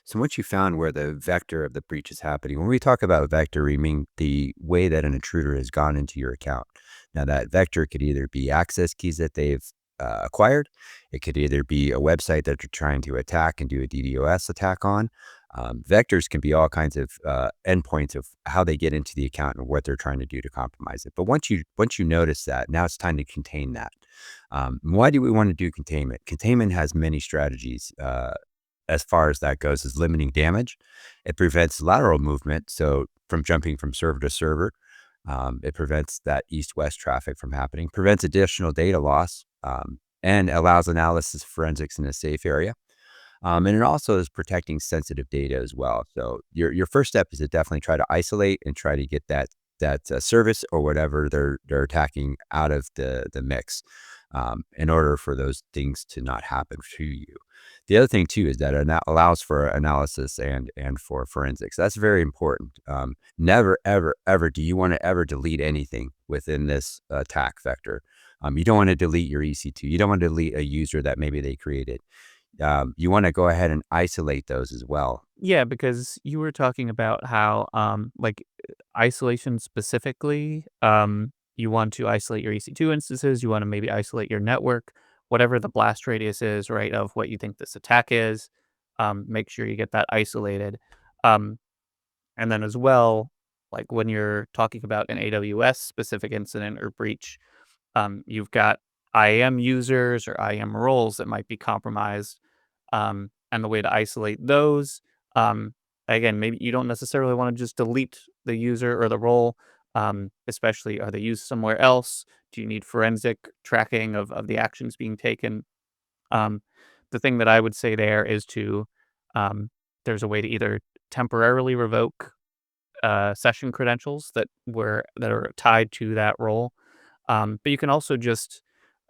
So once you found where the vector of the breach is happening, when we talk about vector, we mean the way that an intruder has gone into your account. Now, that vector could either be access keys that they've acquired. It could either be a website that they're trying to attack and do a DDoS attack on. Vectors can be all kinds of endpoints of how they get into the account and what they're trying to do to compromise it. But once you notice that, now it's time to contain that. Why do we want to do containment? Containment has many strategies. As far as that goes, is limiting damage. It prevents lateral movement, so from jumping from server to server. It prevents that east-west traffic from happening, prevents additional data loss, and allows analysis forensics in a safe area. And it also is protecting sensitive data as well. So your first step is to definitely try to isolate and try to get that service or whatever they're attacking out of the mix, in order for those things to not happen to you. The other thing too is that it allows for analysis and for forensics. That's very important. Never, ever, ever do you want to ever delete anything within this attack vector. You don't want to delete your EC2. You don't want to delete a user that maybe they created. You want to go ahead and isolate those as well. Yeah, because you were talking about how, isolation specifically, you want to isolate your EC2 instances, you wanna maybe isolate your network, whatever the blast radius is, right, of what you think this attack is, make sure you get that isolated. Um, and then as well, like, when you're talking about an AWS specific incident or breach, you've got IAM users or IAM roles that might be compromised, and the way to isolate those, again, maybe you don't necessarily want to just delete the user or the role, especially are they used somewhere else? Do you need forensic tracking of the actions being taken? Um, the thing that I would say there is to, there's a way to either temporarily revoke session credentials that are tied to that role. But you can also just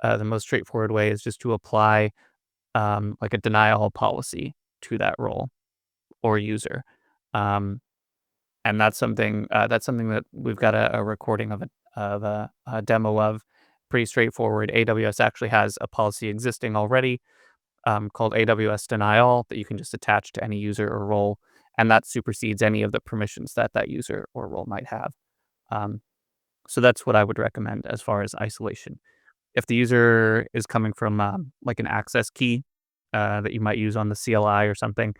the most straightforward way is just to apply like a denial policy to that role or user. Um, and that's something that we've got a recording of a demo of. Pretty straightforward. AWS actually has a policy existing already called AWS denial that you can just attach to any user or role, and that supersedes any of the permissions that that user or role might have. Um, so that's what I would recommend as far as isolation. If the user is coming from like an access key that you might use on the CLI or something,